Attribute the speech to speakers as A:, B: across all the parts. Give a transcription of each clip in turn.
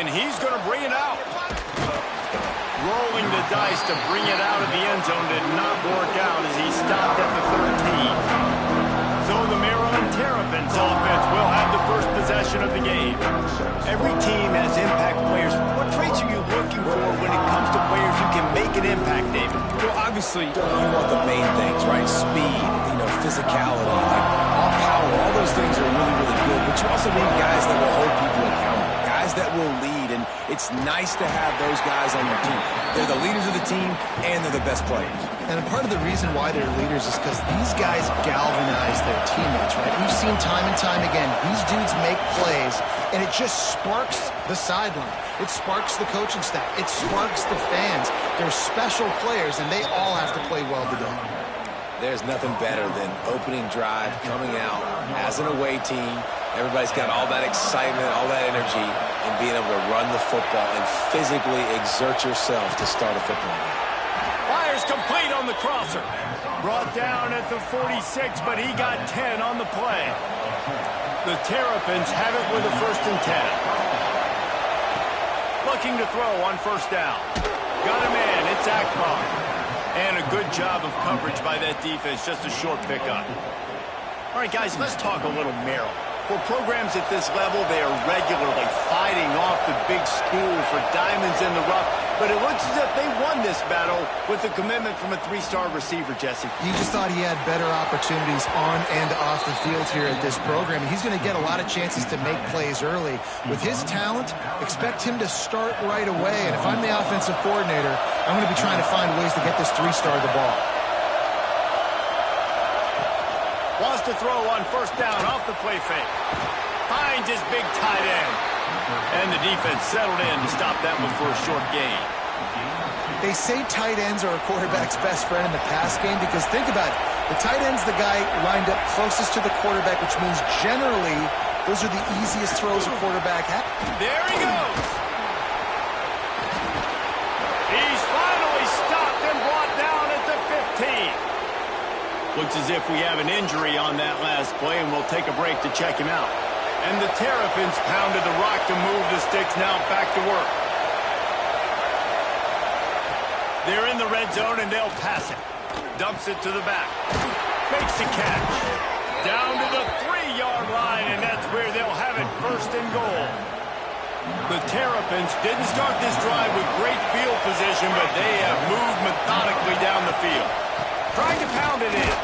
A: And he's going to bring it out. Rolling the dice to bring it out of the end zone did not work out as he stopped at the 13. So the Maryland Terrapins offense will have the first possession of the game. Every team has impact players. What traits are you looking for when it comes to players who can make an impact, David?
B: Well, obviously, you want the main things, right? Speed, physicality, all power, all those things are really, really good. But you also need guys that will hold people accountable, guys that will lead. And it's nice to have those guys on your team. They're the leaders of the team, and they're the best players.
C: And part of the reason why they're leaders is because these guys galvanize their teammates, right? We've seen time and time again, these dudes make plays, and it just sparks the sideline. It sparks the coaching staff. It sparks the fans. They're special players, and they all have to play well together.
B: There's nothing better than opening drive, coming out as an away team. Everybody's got all that excitement, all that energy, and being able to run the football and physically exert yourself to start a football game.
A: Fires complete on the crosser. Brought down at the 46, but he got 10 on the play. The Terrapins have it with a 1st and 10. Looking to throw on 1st down. Got a man, it's Ucla. And a good job of coverage by that defense, just a short pickup. All right, guys, let's talk a little Maryland. For programs at this level, they are regularly fighting off the big school for diamonds in the rough. But it looks as if they won this battle with a commitment from a 3-star receiver, Jesse.
C: He just thought he had better opportunities on and off the field here at this program. He's going to get a lot of chances to make plays early. With his talent, expect him to start right away. And if I'm the offensive coordinator, I'm going to be trying to find ways to get this 3-star the ball.
A: Wants to throw on 1st down off the play fake. Finds his big tight end. And the defense settled in to stop that one for a short gain.
C: They say tight ends are a quarterback's best friend in the pass game because think about it. The tight end's the guy lined up closest to the quarterback, which means generally those are the easiest throws a quarterback has.
A: There he goes. He's finally stopped and brought down at the 15. Looks as if we have an injury on that last play, and we'll take a break to check him out. And the Terrapins pounded the rock to move the sticks, now back to work. They're in the red zone, and they'll pass it. Dumps it to the back. Makes the catch. Down to the 3-yard line, and that's where they'll have it 1st and goal. The Terrapins didn't start this drive with great field position, but they have moved methodically down the field. Trying to pound it in.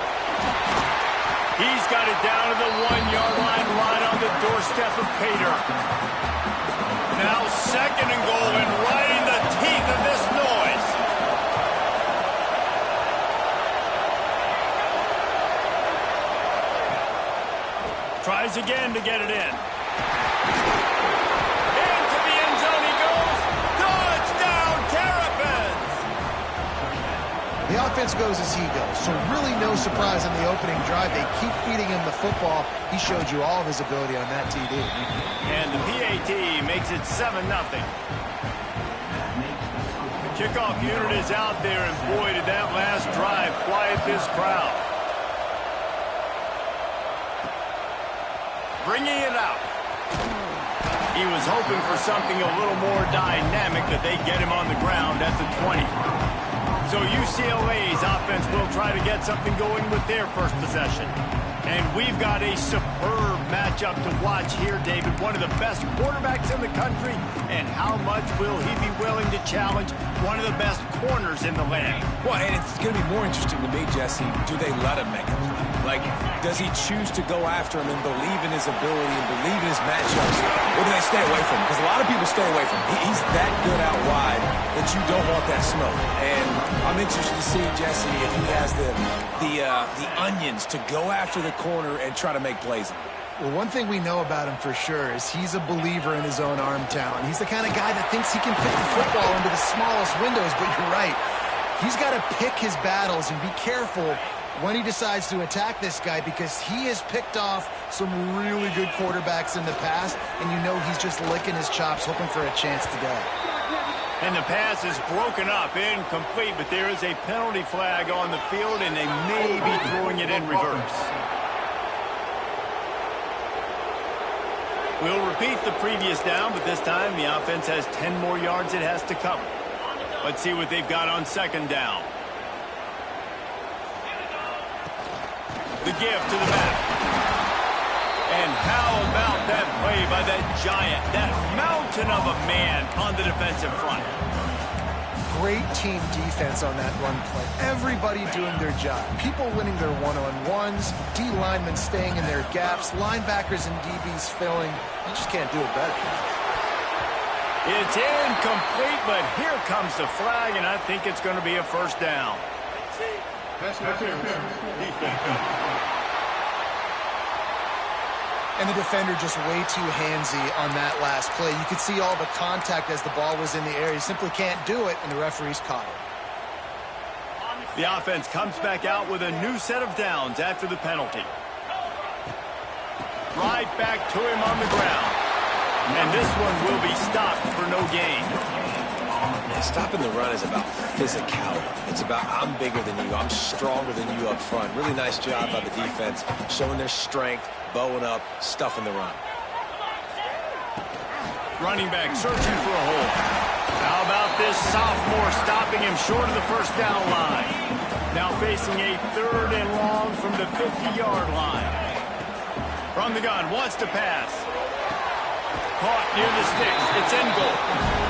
A: He's got it down to the 1-yard line, right on the doorstep of Pater. Now 2nd and goal, and right in the teeth of this noise. Tries again to get it in. Into the end zone he goes. Touchdown, Terrapins!
C: The offense goes as he goes, so really no surprise in the opening drive. They keep feeding him the football. He showed you all of his ability on that TD.
A: And the PAT makes it 7-0. The kickoff unit is out there, and boy, did that last drive quiet this crowd. Bringing it out. He was hoping for something a little more dynamic, that they get him on the ground at the 20. So UCLA's offense will try to get something going with their first possession. And we've got a superb matchup to watch here, David. One of the best quarterbacks in the country. And how much will he be willing to challenge one of the best corners in the land?
B: Well, and it's going to be more interesting to me, Jesse, do they let him make a play? Like, does he choose to go after him and believe in his ability and believe in his matchups? Or do they stay away from him? Because a lot of people stay away from him. He's that good out wide that you don't want that smoke. And I'm interested to see, Jesse, if he has the onions to go after the corner and try to make plays.
C: Well, one thing we know about him for sure is he's a believer in his own arm talent. He's the kind of guy that thinks he can fit the football into the smallest windows, but you're right. He's got to pick his battles and be careful when he decides to attack this guy, because he has picked off some really good quarterbacks in the past, and you know he's just licking his chops, hoping for a chance today.
A: And the pass is broken up, incomplete, but there is a penalty flag on the field, and they may be throwing it in reverse. We'll repeat the previous down, but this time the offense has 10 more yards it has to cover. Let's see what they've got on second down. The give to the back. And how about that play by that giant, that mountain of a man on the defensive front?
C: Great team defense on that run play. Everybody doing their job. People winning their one-on-ones, D linemen staying in their gaps, linebackers and DBs filling. You just can't do it better.
A: It's incomplete, but here comes the flag, and I think it's going to be a first down.
C: And the defender just way too handsy on that last play. You could see all the contact as the ball was in the air. He simply can't do it, and the referee's caught it.
A: The offense comes back out with a new set of downs after the penalty. Right back to him on the ground. And this one will be stopped for no gain.
B: Stopping the run is about physicality. It's about I'm bigger than you, I'm stronger than you up front. Really nice job by the defense, showing their strength, bowing up, stuffing the run.
A: Running back searching for a hole. How about this sophomore stopping him short of the first down line? Now facing a 3rd and long from the 50-yard line. From the gun, wants to pass. Caught near the sticks. It's in goal.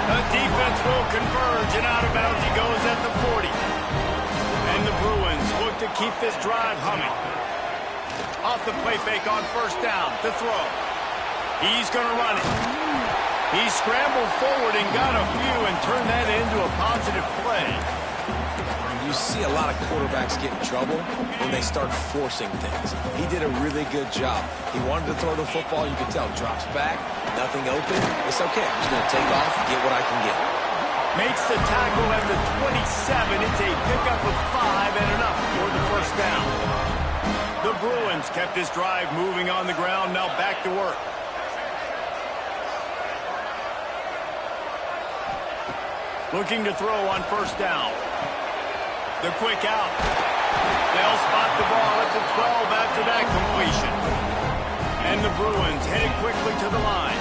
A: The defense will converge, and out of bounds he goes at the 40. And the Bruins look to keep this drive humming. Off the play fake on first down to throw. He's going to run it. He scrambled forward and got a few and turned that into a positive play.
B: You see a lot of quarterbacks get in trouble when they start forcing things. He did a really good job. He wanted to throw the football. You could tell. Drops back, nothing open. It's okay. I'm just going to take off and get what I can get.
A: Makes the tackle at the 27. It's a pickup of 5 and enough for the first down. The Bruins kept this drive moving on the ground. Now back to work. Looking to throw on first down. The quick out. They'll spot the ball at the 12 after that completion. And the Bruins headed quickly to the line.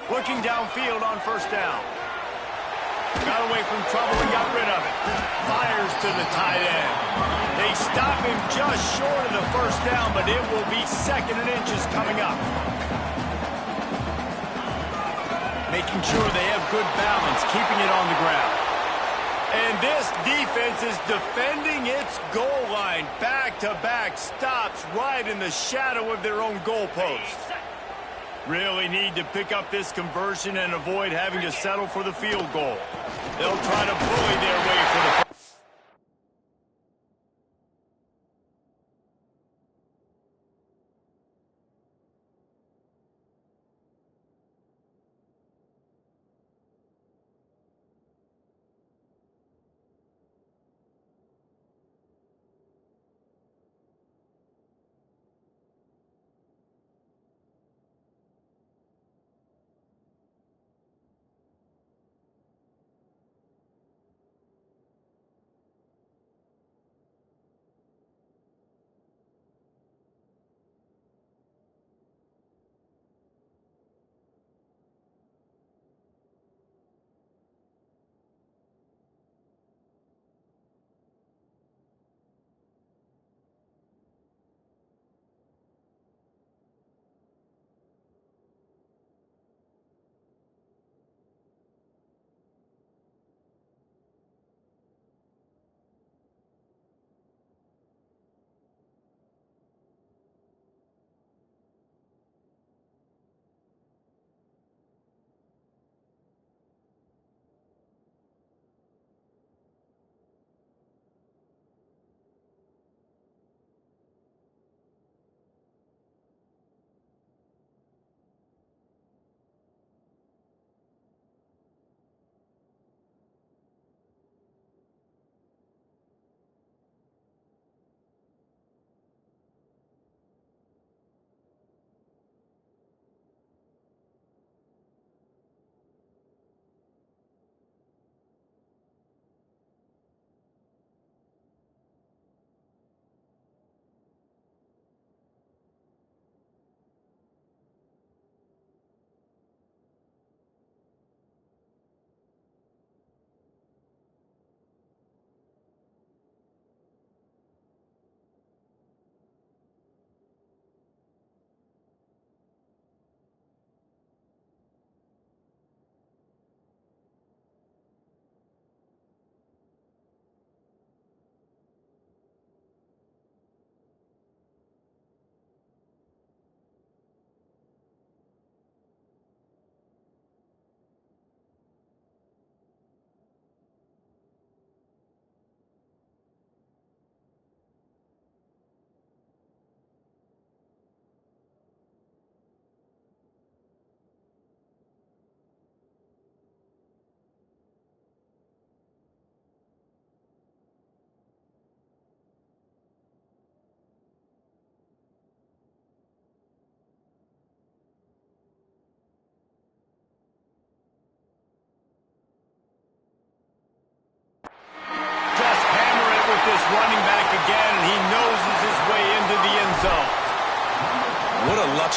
A: Looking downfield on first down. Got away from trouble and got rid of it. Fires to the tight end. They stop him just short of the first down, but it will be 2nd and inches coming up. Making sure they have good balance, keeping it on the ground. And this defense is defending its goal line. Back-to-back stops right in the shadow of their own goalpost. Really need to pick up this conversion and avoid having to settle for the field goal. They'll try to bully their way for the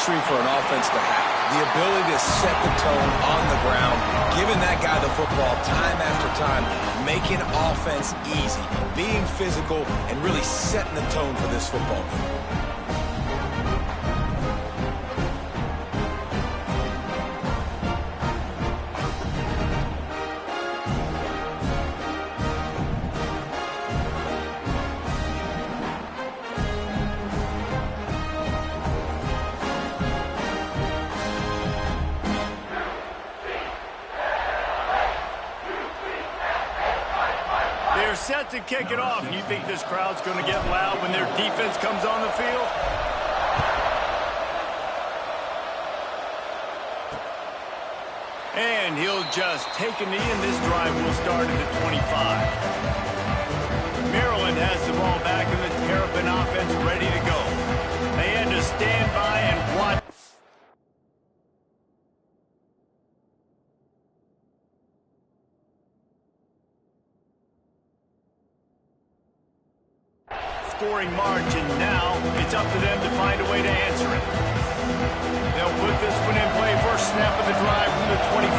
B: luxury for an offense to have. The ability to set the tone on the ground, giving that guy the football time after time, making offense easy, being physical, and really setting the tone for this football game.
A: They're set to kick it off. And you think this crowd's going to get loud when their defense comes on the field? And he'll just take a knee, and this drive will start at the 25. Maryland has the ball back, and the Terrapin offense ready to go. They had to stand by and watch. Scoring margin now. It's up to them to find a way to answer it. They'll put this one in play. First snap of the drive from the 25.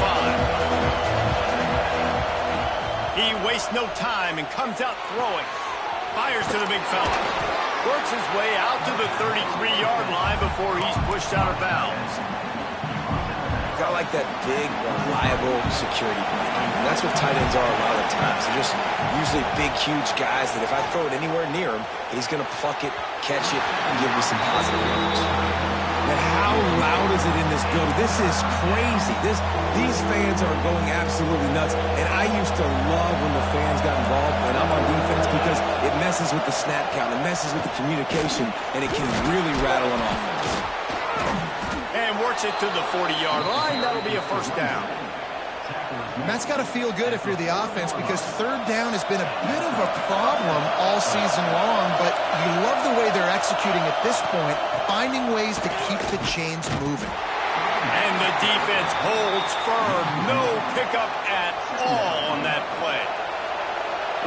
A: He wastes no time and comes out throwing. Fires to the big fella. Works his way out to the 33-yard line before he's pushed out of bounds.
B: Got like that big, reliable security blanket. And that's what tight ends are a lot of times. They're just usually big, huge guys that if I throw it anywhere near him, he's going to pluck it, catch it, and give me some positive yards.
D: And how loud is it in this building? This is crazy. These fans are going absolutely nuts. And I used to love when the fans got involved when I'm on defense because it messes with the snap count, it messes with the communication, and it can really rattle an offense.
A: And works it to the 40-yard line. That'll be a first down.
C: And that's got to feel good if you're the offense because third down has been a bit of a problem all season long, but you love the way they're executing at this point, finding ways to keep the chains moving.
A: And the defense holds firm. No pickup at all on that play.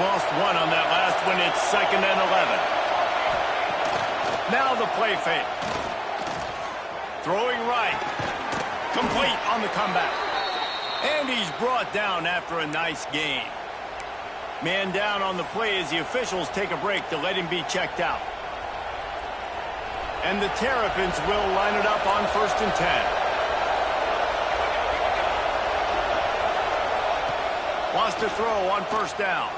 A: Lost one on that last one. It's 2nd and 11. Now the play fake. Throwing right. Complete on the comeback. And he's brought down after a nice gain. Man down on the play as the officials take a break to let him be checked out. And the Terrapins will line it up on 1st and 10. Wants to throw on 1st down.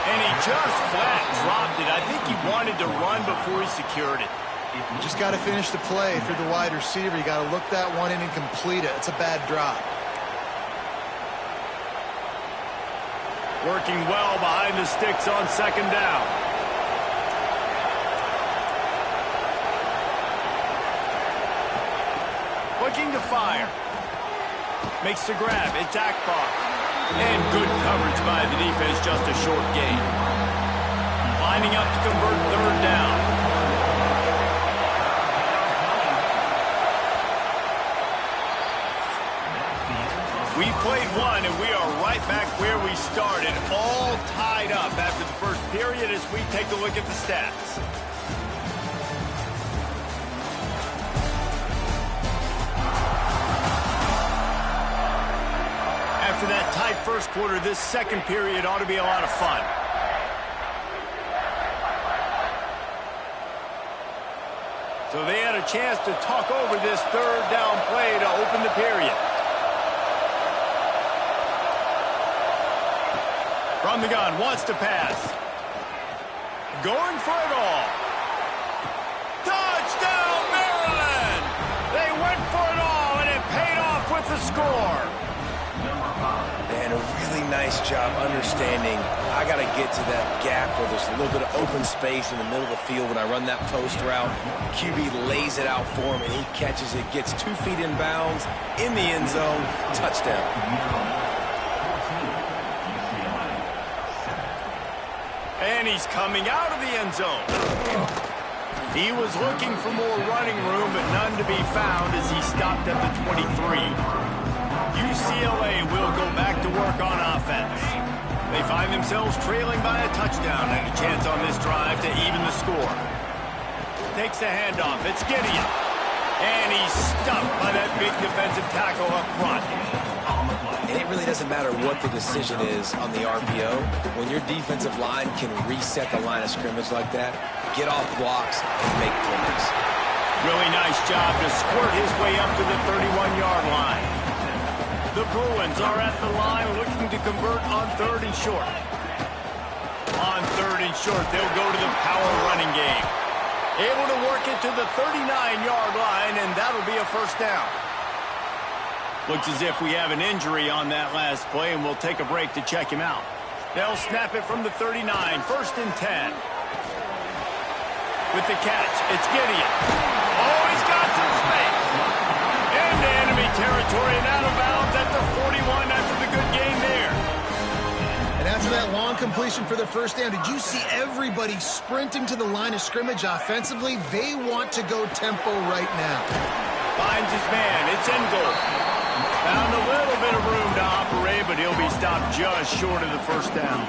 A: And he just flat dropped it. I think he wanted to run before he secured it.
C: You just got to finish the play. If you're the wide receiver, you got to look that one in and complete it. It's a bad drop.
A: Working well behind the sticks on 2nd down. Looking to fire. Makes the grab. It's Akbar. And good coverage by the defense, just a short gain. Lining up to convert 3rd down. We played one, and we are right back where we started, all tied up after the first period as we take a look at the stats. After that tight first quarter, this second period ought to be a lot of fun. So they had a chance to talk over this 3rd down play to open the period. From the gun, wants to pass. Going for it all. Touchdown, Maryland! They went for it all, and it paid off with the score.
B: And a really nice job understanding I got to get to that gap where there's a little bit of open space in the middle of the field when I run that post route. QB lays it out for him, and he catches it, gets 2 feet in bounds, in the end zone, touchdown.
A: And he's coming out of the end zone. He was looking for more running room, but none to be found as he stopped at the 23. UCLA will go back to work on offense. They find themselves trailing by a touchdown and a chance on this drive to even the score. Takes the handoff. It's Gideon. And he's stuffed by that big defensive tackle up front.
B: And it really doesn't matter what the decision is on the RPO. When your defensive line can reset the line of scrimmage like that, get off blocks and make plays.
A: Really nice job to squirt his way up to the 31-yard line. The Bruins are at the line looking to convert on 3rd and short. On 3rd and short, they'll go to the power running game. Able to work it to the 39-yard line, and that'll be a first down. Looks as if we have an injury on that last play, and we'll take a break to check him out. They'll snap it from the 39, 1st and 10. With the catch, it's Gideon. Oh, he's got some space. Into enemy territory and out of bounds at the 41 after the good gain there.
C: And after that long completion for the first down, did you see everybody sprinting to the line of scrimmage offensively? They want to go tempo right now.
A: Finds his man. It's in goal. Found a little bit of room to operate, but he'll be stopped just short of the first down.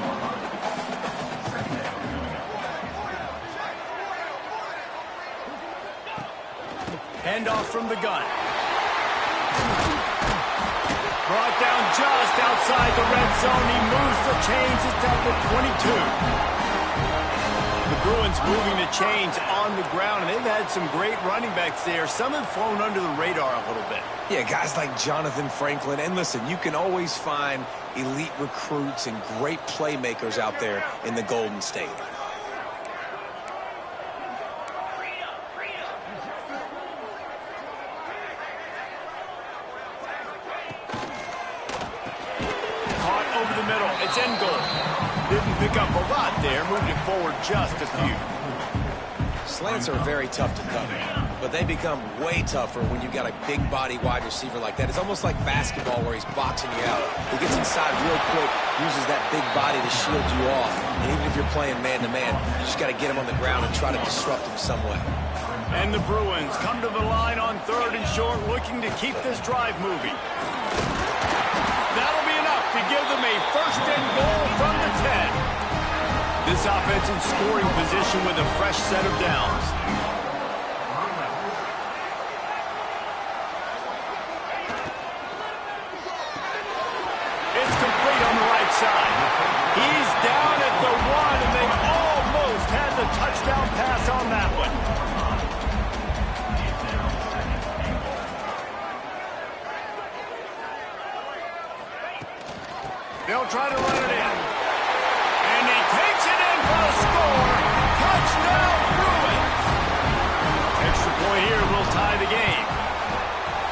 A: Handoff from the gun. Brought down just outside the red zone. He moves the chains. It's at the 22. The Bruins moving the chains on the ground, and they've had some great running backs there. Some have flown under the radar a little bit.
B: Yeah, guys like Jonathan Franklin. And listen, you can always find elite recruits and great playmakers out there in the Golden State.
A: It's in goal. Didn't pick up a lot there. Moved it forward just a few.
B: Slants are very tough to cover, but they become way tougher when you've got a big body wide receiver like that. It's almost like basketball where he's boxing you out. He gets inside real quick, uses that big body to shield you off. And even if you're playing man-to-man, you just got to get him on the ground and try to disrupt him some way.
A: And the Bruins come to the line on 3rd and short, looking to keep this drive moving. That'll be enough to give them a 1st and goal from the 10. This offense in scoring position with a fresh set of downs. It's complete on the right side. He's down at the 1, and they almost had the touchdown pass on that one. They'll try to run it in. And he takes it in for a score. Touchdown, Bruins. Extra point here will tie the game.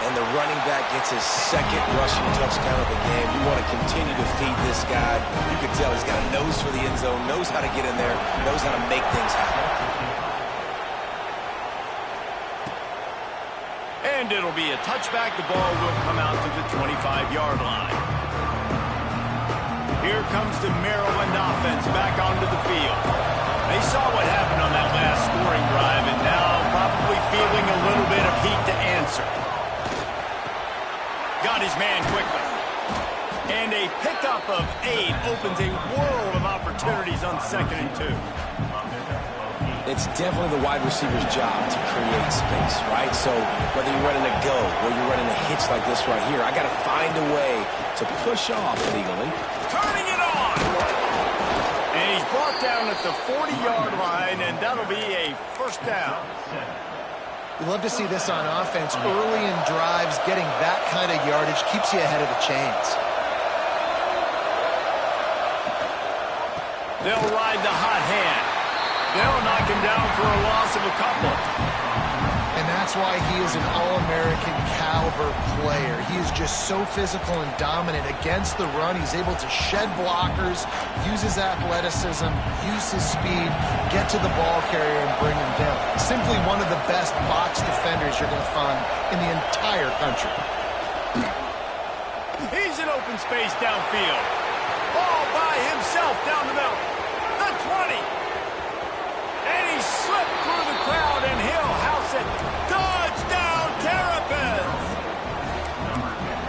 B: And the running back gets his 2nd rushing touchdown of the game. You want to continue to feed this guy. You can tell he's got a nose for the end zone, knows how to get in there, knows how to make things happen.
A: And it'll be a touchback. The ball will come out to the 25-yard line. Here comes the Maryland offense back onto the field. They saw what happened on that last scoring drive, and now probably feeling a little bit of heat to answer. Got his man quickly. And a pickup of 8 opens a world of opportunities on 2nd and 2.
B: It's definitely the wide receiver's job to create space, right? So whether you're running a go or you're running a hitch like this right here, I got to find a way to push off legally.
A: Turning it on! And he's brought down at the 40-yard line, and that'll be a first down.
C: We love to see this on offense. Early in drives, getting that kind of yardage keeps you ahead of the chains.
A: They'll ride the hot hand. They'll knock him down for a loss of a couple.
C: And that's why he is an All-American caliber player. He is just so physical and dominant against the run. He's able to shed blockers, use his athleticism, use his speed, get to the ball carrier and bring him down. Simply one of the best box defenders you're going to find in the entire country.
A: He's in open space downfield. All by himself down the middle. The 20. And he slipped through the crowd, and he'll house it. Touchdown, Terrapins!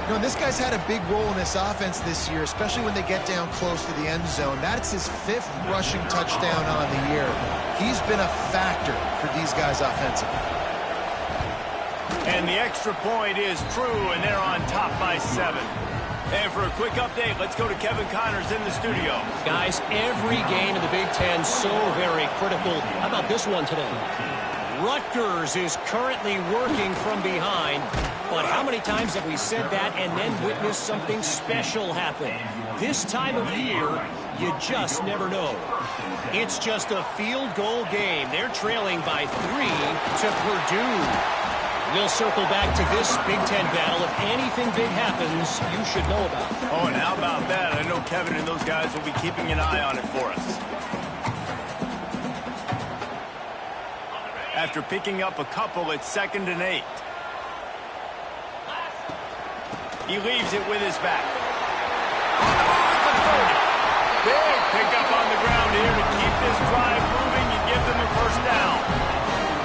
C: You know, this guy's had a big role in this offense this year, especially when they get down close to the end zone. That's his 5th rushing touchdown on the year. He's been a factor for these guys offensively.
A: And the extra point is true, and they're on top by 7. And for a quick update, let's go to Kevin Connors in the studio.
E: Guys, every game in the Big Ten so very critical. How about this one today? Rutgers is currently working from behind, but how many times have we said that and then witnessed something special happen? This time of year, you just never know. It's just a field goal game. They're trailing by 3 to Purdue. We'll circle back to this Big Ten battle. If anything big happens, you should know about it.
A: Oh, and how about that? I know Kevin and those guys will be keeping an eye on it for us. After picking up a couple, it's 2nd and 8. He leaves it with his back. Big pickup on the ground here to keep this drive moving and give them a first down.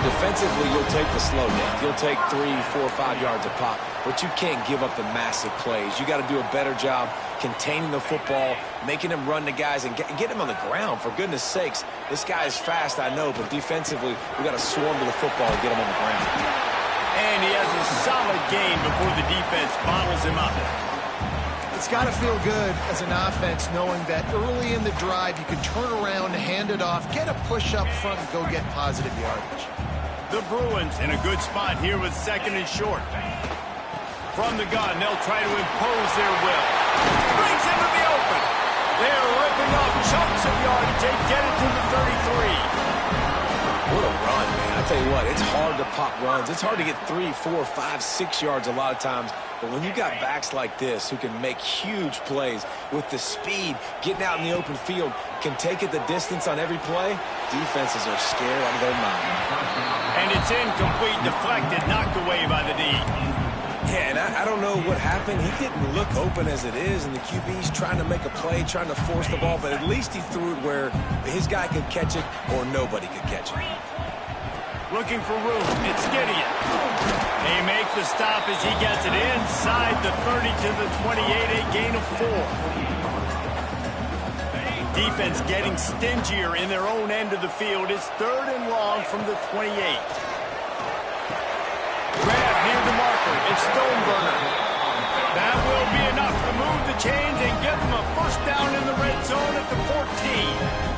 B: Defensively, you'll take the slow down. You'll take 3, 4, 5 yards a pop, but you can't give up the massive plays. You got to do a better job containing the football, making them run the guys, and get them on the ground. For goodness sakes, this guy is fast, I know, but defensively, we got to swarm to the football and get him on the ground.
A: And he has a solid gain before the defense bottles him up.
C: It's got to feel good as an offense knowing that early in the drive you can turn around, hand it off, get a push up front, and go get positive yardage.
A: The Bruins in a good spot here with 2nd and short. From the gun, they'll try to impose their will. Brings into the open. They're ripping off chunks of yardage. They get it to the 33.
B: What a run, man. I tell you what, it's hard to pop runs. It's hard to get 3, 4, 5, 6 yards a lot of times. But when you got backs like this who can make huge plays with the speed, getting out in the open field, can take it the distance on every play, defenses are scared out of their mind.
A: And it's incomplete, deflected, knocked away by the D.
B: Yeah, and I don't know what happened. He didn't look open as it is, and the QB's trying to make a play, trying to force the ball, but at least he threw it where his guy could catch it or nobody could catch it.
A: Looking for room. It's Gideon. They make the stop as he gets it inside the 30 to the 28, a gain of 4. Defense getting stingier in their own end of the field. It's 3rd and long from the 28. Grab near the marker. It's Stoneburner. That will be enough to move the chains and give them a first down in the red zone at the 14.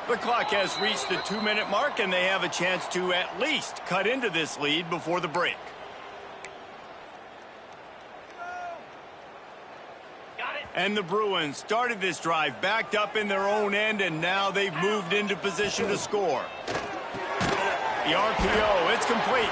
A: The clock has reached the 2-minute mark, and they have a chance to at least cut into this lead before the break. And the Bruins started this drive backed up in their own end, and now they've moved into position to score. The RPO, it's complete.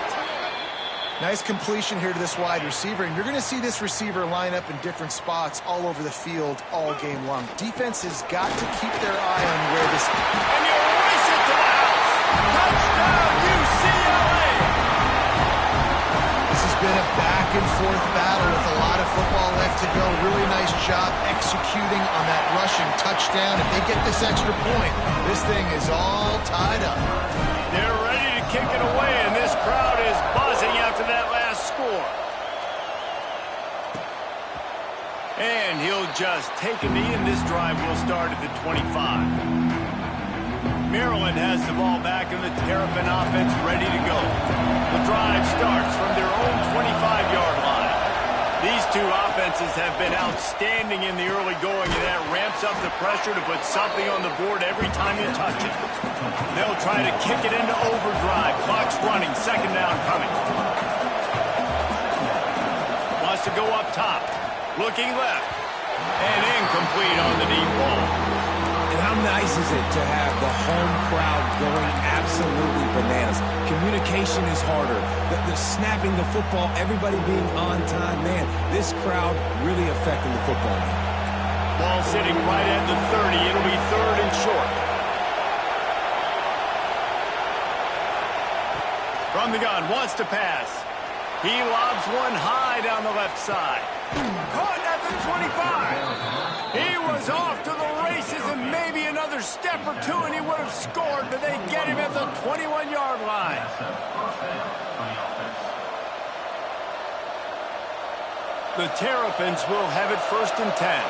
C: Nice completion here to this wide receiver, and you're going to see this receiver line up in different spots all over the field all game long. Defense has got to keep their eye on where this...
A: And you race it to the house! Touchdown, UCLA!
C: This has been a back-and-forth battle with a lot of football left to go. Really nice job executing on that rushing touchdown. If they get this extra point, this thing is all tied up.
A: They're ready to kick it away, and this crowd is buzzing after that last score. And he'll just take a knee, and this drive will start at the 25. Maryland has the ball back, and the Terrapin offense ready to go. The drive starts from their own 25-yard line. These two offenses have been outstanding in the early going, and that ramps up the pressure to put something on the board every time you touch it. They'll try to kick it into overdrive. Clock's running. 2nd down coming. Wants to go up top. Looking left. And incomplete on the deep ball.
B: And how nice is it to have the home crowd going absolutely bananas? Communication is harder. The snapping the football, everybody being on time. Man, this crowd really affecting the football game.
A: Ball sitting right at the 30. It'll be 3rd and short. From the gun, wants to pass. He lobs one high down the left side. Caught at the 25. He was off to the races and maybe another step or two and he would have scored, but they get him at the 21-yard line. The Terrapins will have it 1st and 10.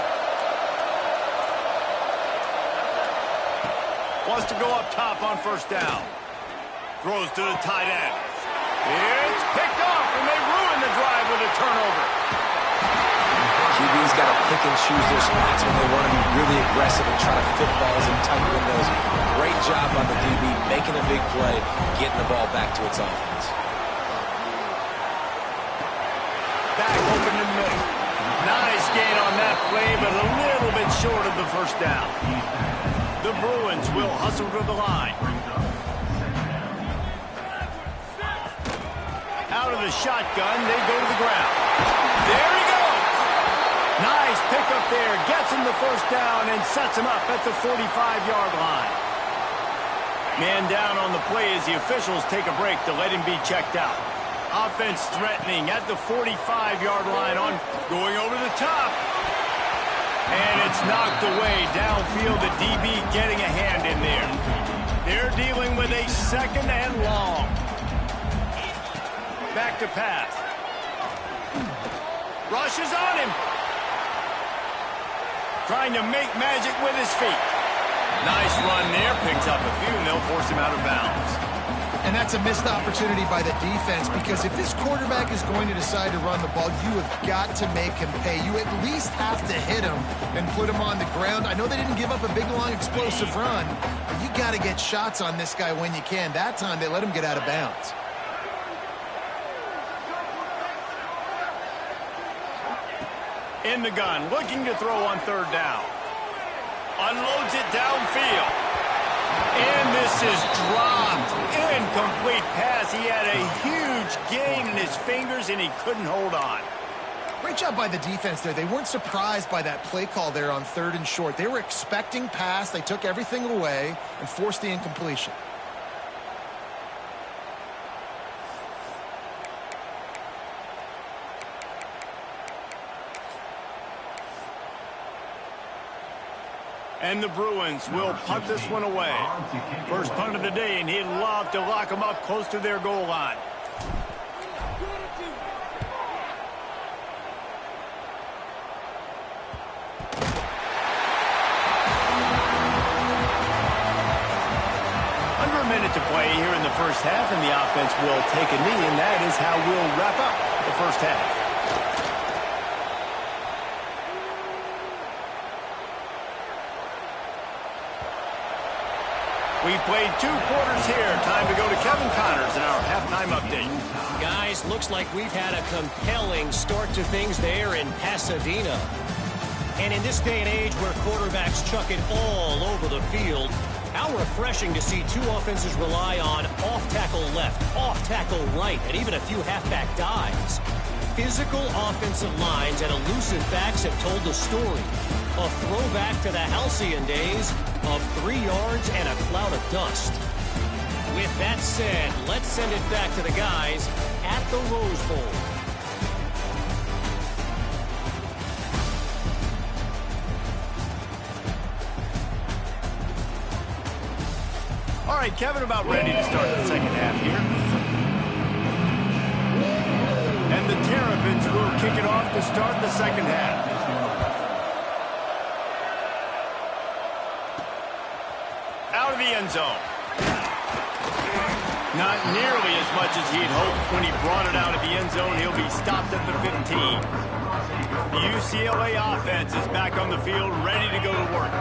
A: Wants to go up top on 1st down. Throws to the tight end. It's picked off, and they ruin the drive with a turnover.
B: QB's got to pick and choose their spots when they want to be really aggressive and try to fit balls in tight windows. Great job by the DB, making a big play, getting the ball back to its offense.
A: Back open in the middle. Nice gain on that play, but a little bit short of the first down. The Bruins will hustle to the line. Out of the shotgun, they go to the ground. There he goes. Nice pick up there. Gets him the first down and sets him up at the 45-yard line. Man down on the play as the officials take a break to let him be checked out. Offense threatening at the 45-yard line on going over the top. And it's knocked away downfield. The DB getting a hand in there. They're dealing with a second and long. Back to pass. Rushes on him. Trying to make magic with his feet. Nice run there. Picks up a few, and they'll force him out of bounds.
C: And that's a missed opportunity by the defense, because if this quarterback is going to decide to run the ball, you have got to make him pay. You at least have to hit him and put him on the ground. I know they didn't give up a big, long, explosive run, but you got to get shots on this guy when you can. That time, they let him get out of bounds.
A: In the gun, looking to throw on third down. Unloads it downfield. And this is dropped. Incomplete pass. He had a huge gain in his fingers, and he couldn't hold on.
C: Great job by the defense there. They weren't surprised by that play call there on third and short. They were expecting pass. They took everything away and forced the incompletion.
A: And the Bruins will punt this one away. First punt of the day, and he'd love to lock them up close to their goal line. Under a minute to play here in the first half, and the offense will take a knee, and that is how we'll wrap up the first half. We played 2 quarters here. Time to go to Kevin Connors in our halftime update.
E: Guys, looks like we've had a compelling start to things there in Pasadena. And in this day and age where quarterbacks chuck it all over the field, how refreshing to see 2 offenses rely on off-tackle left, off-tackle right, and even a few halfback dives. Physical offensive lines and elusive backs have told the story. A throwback to the halcyon days of 3 yards and a cloud of dust. With that said, let's send it back to the guys at the Rose Bowl.
A: All right, Kevin, about ready to start the second half here. And the Terrapins will kick it off to start the second half. Out of the end zone. Not nearly as much as he'd hoped when he brought it out of the end zone. He'll be stopped at the 15. The UCLA offense is back on the field, ready to go to work.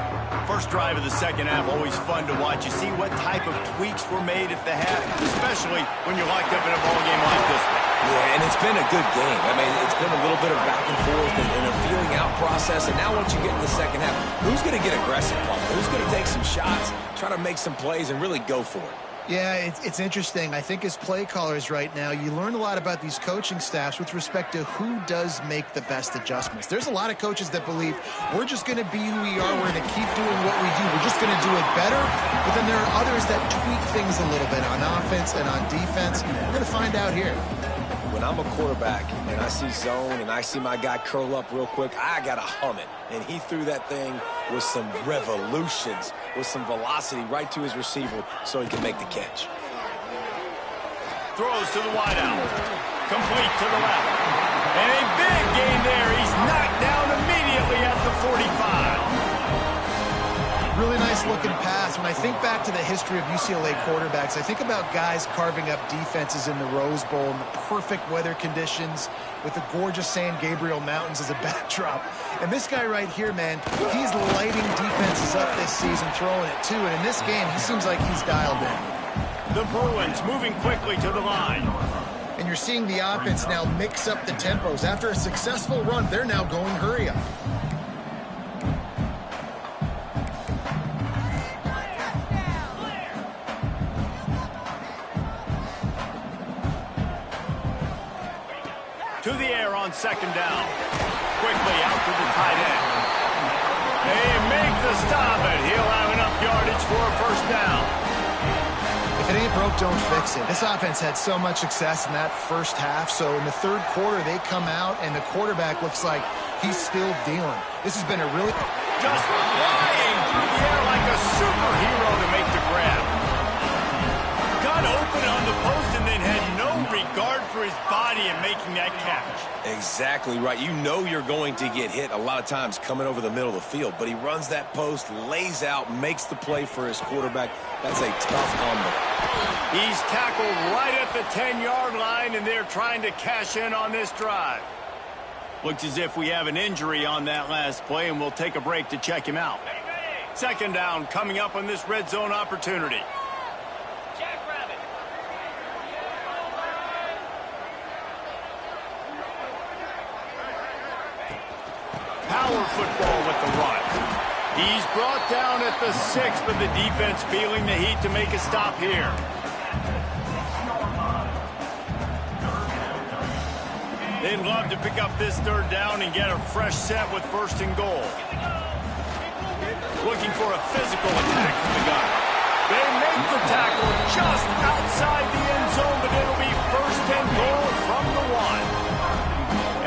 A: First drive of the second half, always fun to watch. You see what type of tweaks were made at the half, especially when you're locked up in a ball game like this one.
B: Yeah, and it's been a good game. I mean, it's been a little bit of back and forth and a feeling out process. And now once you get in the second half, who's going to get aggressive, Paul? Who's going to take some shots, try to make some plays, and really go for it?
C: Yeah, it's interesting. I think as play callers right now, you learn a lot about these coaching staffs with respect to who does make the best adjustments. There's a lot of coaches that believe we're just going to be who we are. We're going to keep doing what we do. We're just going to do it better. But then there are others that tweak things a little bit on offense and on defense. We're going to find out here.
B: When I'm a quarterback and I see zone and I see my guy curl up real quick, I got to hum it. And he threw that thing with some revolutions, with some velocity right to his receiver so he can make the catch.
A: Throws to the wideout. Complete to the left. And a big gain there. He's knocked down immediately at the 45.
C: Really nice looking pass. When I think back to the history of UCLA quarterbacks, I think about guys carving up defenses in the Rose Bowl in the perfect weather conditions with the gorgeous San Gabriel Mountains as a backdrop. And this guy right here, man, he's lighting defenses up this season, throwing it too. And in this game, he seems like he's dialed in.
A: The Bruins moving quickly to the line.
C: And you're seeing the offense now mix up the tempos. After a successful run, they're now going hurry up.
A: To the air on second down. Quickly out to the tight end. They make the stop, and he'll have enough yardage for a first down.
C: If it ain't broke, don't fix it. This offense had so much success in that first half, so in the third quarter, they come out, and the quarterback looks like he's still dealing. This has been a really...
A: Just flying through the air like a superhero to make the grab. Got open on the post and then had no regard for his body in making that catch.
B: Exactly right. You know you're going to get hit a lot of times coming over the middle of the field, but he runs that post, lays out, makes the play for his quarterback. That's a tough number.
A: He's tackled right at the 10-yard line, and they're trying to cash in on this drive. Looks as if we have an injury on that last play, and we'll take a break to check him out. Second down coming up on this red zone opportunity. Power football with the run. He's brought down at the 6, but the defense feeling the heat to make a stop here. They'd love to pick up this third down and get a fresh set with first and goal. Looking for a physical attack from the gun. They make the tackle just outside the end zone, but it'll be first and goal from the 1.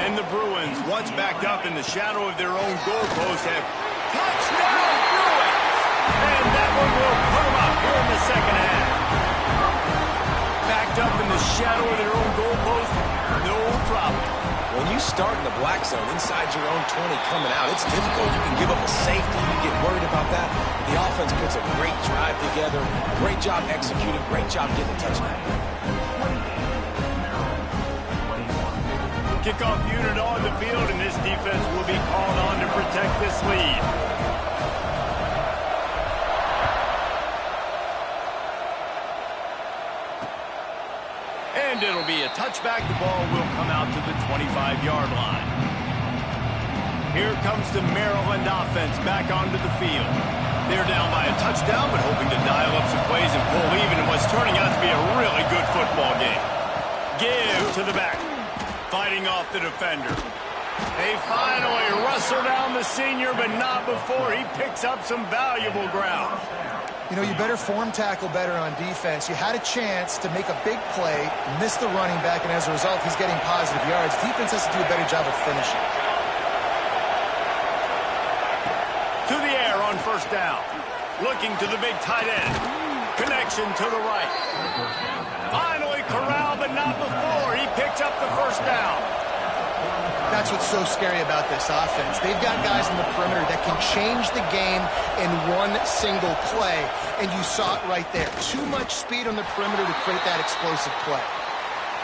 A: And the Bruins, once backed up in the shadow of their own goalpost, have touchdown Bruins! And that one will put them up here in the second half. Backed up in the shadow of their own goalpost, no problem.
B: When you start in the black zone inside your own 20 coming out, it's difficult. You can give up a safety. You get worried about that. The offense puts a great drive together. Great job executing. Great job getting a touchdown.
A: Kickoff unit on the field, and this defense will be called on to protect this lead. And it'll be a touchback. The ball will come out to the 25-yard line. Here comes the Maryland offense back onto the field. They're down by a touchdown, but hoping to dial up some plays and pull even in what's turning out to be a really good football game. Give to the back. Fighting off the defender. They finally wrestle down the senior, but not before he picks up some valuable ground.
C: You know, you better form tackle better on defense. You had a chance to make a big play, miss the running back, and as a result, he's getting positive yards. Defense has to do a better job of finishing.
A: To the air on first down. Looking to the big tight end. Connection to the right. Finally corralled, but not before he picks up the first down.
C: That's what's so scary about this offense. They've got guys in the perimeter that can change the game in one single play, and you saw it right there. Too much speed on the perimeter to create that explosive play.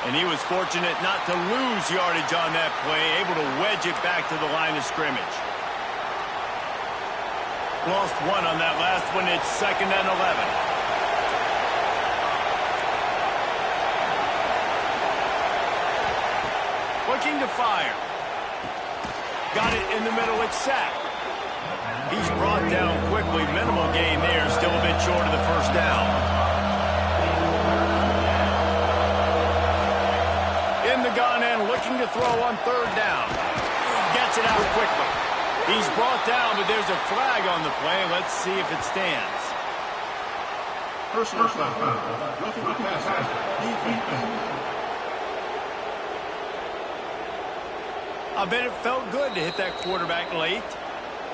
A: And he was fortunate not to lose yardage on that play, able to wedge it back to the line of scrimmage. Lost one on that last one. It's 2nd and 11. Looking to fire. Got it in the middle. It's sacked. He's brought down quickly. Minimal gain there. Still a bit short of the first down. In the gun and looking to throw on third down. Gets it out quickly. He's brought down, but there's a flag on the play. Let's see if it stands.
F: Personal foul. Roughing the passer. Defense.
A: I bet it felt good to hit that quarterback late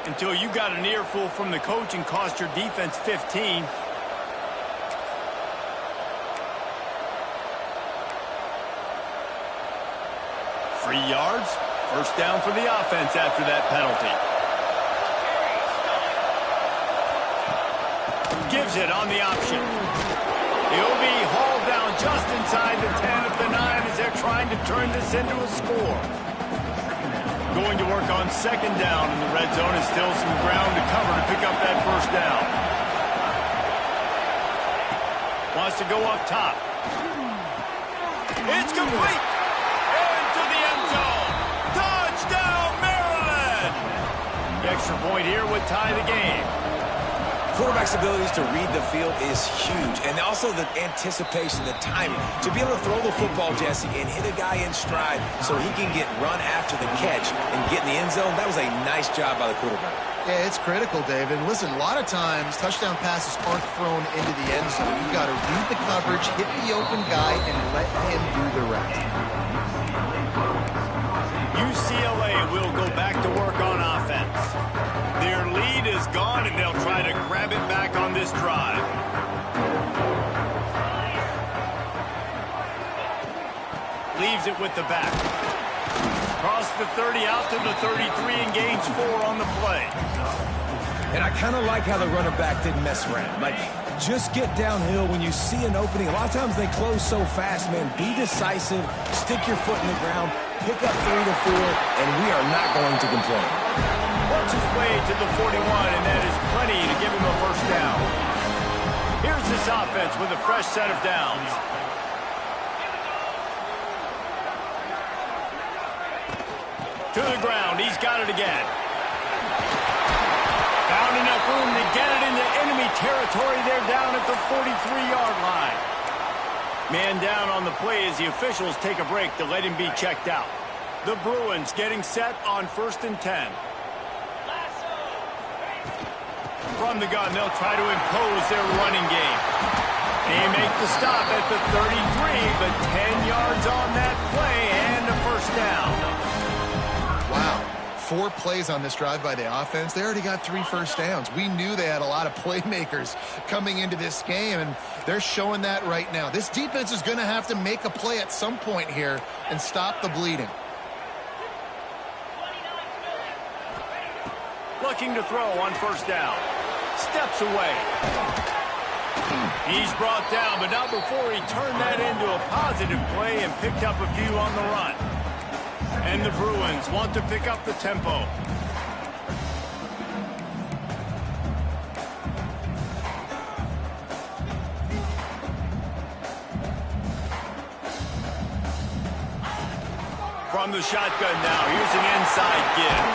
A: until you got an earful from the coach and cost your defense 15. Free yards. First down for the offense after that penalty. Gives it on the option. He'll be hauled down just inside the 10 of the 9 as they're trying to turn this into a score. Going to work on second down in the red zone. Is still some ground to cover to pick up that first down. Wants to go up top. It's complete. Into the end zone. Touchdown, Maryland. The extra point here would tie the game.
B: Quarterback's abilities to read the field is huge, and also the anticipation, the timing. To be able to throw the football, Jesse, and hit a guy in stride so he can get run after the catch and get in the end zone, that was a nice job by the quarterback.
C: Yeah, it's critical, David. Listen, a lot of times touchdown passes aren't thrown into the end zone. You've got to read the coverage, hit the open guy, and let him do the rest.
A: UCLA will go back to work on offense. Their lead is gone, and they'll try to grab it back on this drive. Leaves it with the back. Across the 30, out to the 33, and gains 4 on the play.
B: And I kind of like how the running back didn't mess around. Like, just get downhill when you see an opening. A lot of times they close so fast, man. Be decisive, stick your foot in the ground, pick up 3 to 4, and we are not going to complain.
A: Works his way to the 41, and that is plenty to give him a first down. Here's this offense with a fresh set of downs. To the ground, he's got it again. Found enough room to get it into enemy territory. They're down at the 43-yard line. Man down on the play as the officials take a break to let him be checked out. The Bruins getting set on 1st and 10. From the gun, they'll try to impose their running game. They make the stop at the 33, but 10 yards on that play and a first down.
C: Wow. 4 plays on this drive by the offense. They already got 3 first downs. We knew they had a lot of playmakers coming into this game, and they're showing that right now. This defense is going to have to make a play at some point here and stop the bleeding.
A: Looking to throw on first down. Steps away. He's brought down, but not before he turned that into a positive play and picked up a few on the run. And the Bruins want to pick up the tempo. From the shotgun now, here's an inside give.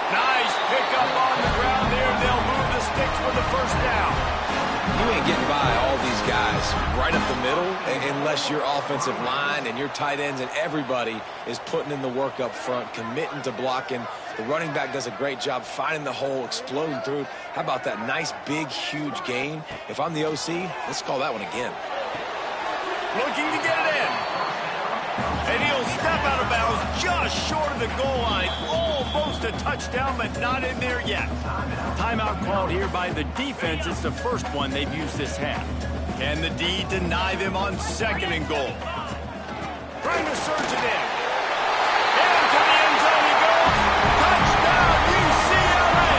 A: Nice pickup on the ground there. They'll move the sticks for the first down.
B: You ain't getting by all these guys right up the middle unless your offensive line and your tight ends and everybody is putting in the work up front, committing to blocking. The running back does a great job finding the hole, exploding through. How about that nice, big, huge gain? If I'm the OC, let's call that one again.
A: Looking to get it in. And he'll step out of bounds just short of the goal line. Almost a touchdown, but not in there yet. Timeout called here by the defense. It's the first one they've used this half. Can the D deny them on 2nd and goal? Trying to surge it in. Into the end zone he goes. Touchdown, UCLA!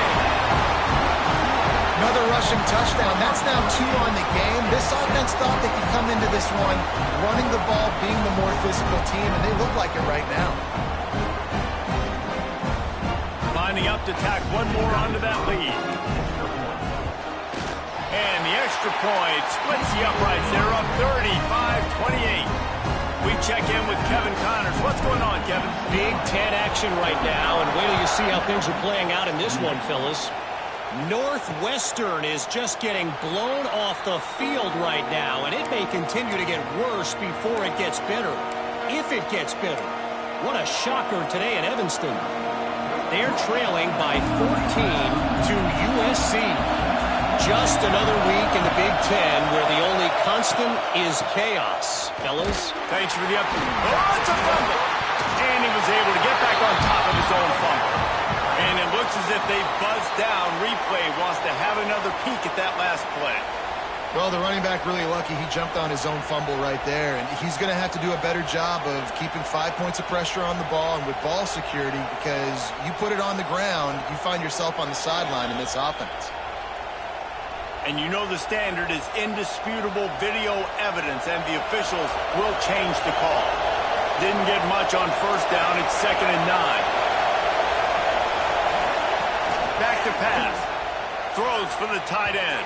C: Another rushing touchdown. That's now 2 on the game. This offense thought they could come into this one running the ball, being the more physical team, and they look like it right now.
A: Lining up to tack one more onto that lead. And the extra point splits the uprights. They're up 35-28. We check in with Kevin Connors. What's going on, Kevin?
E: Big Ten action right now, and wait till you see how things are playing out in this one, Phyllis. Northwestern is just getting blown off the field right now, and it may continue to get worse before it gets better. If it gets better. What a shocker today in Evanston. They're trailing by 14 to USC. Just another week in the Big Ten where the only constant is chaos. Fellas?
A: Thanks for the update. Oh, it's a fumble. And he was able to get back on top of his own fumble. And it looks as if they buzzed down. Replay wants to have another peek at that last play.
C: Well, the running back really lucky. He jumped on his own fumble right there, and he's going to have to do a better job of keeping 5 points of pressure on the ball and with ball security, because you put it on the ground, you find yourself on the sideline in this offense.
A: And you know the standard is indisputable video evidence, and the officials will change the call. Didn't get much on first down. It's 2nd and 9. Back to pass. Throws for the tight end.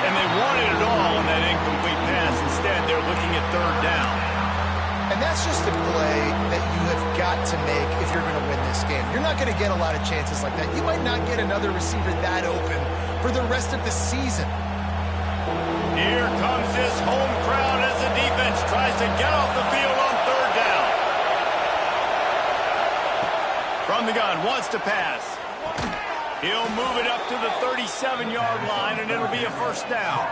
A: And they wanted it all on that incomplete pass. Instead, they're looking at 3rd down.
C: And that's just a play that you have got to make if you're going to win this game. You're not going to get a lot of chances like that. You might not get another receiver that open for the rest of the season.
A: Here comes this home crowd as the defense tries to get off the field on 3rd down. From the gun, wants to pass. He'll move it up to the 37-yard line, and it'll be a 1st down.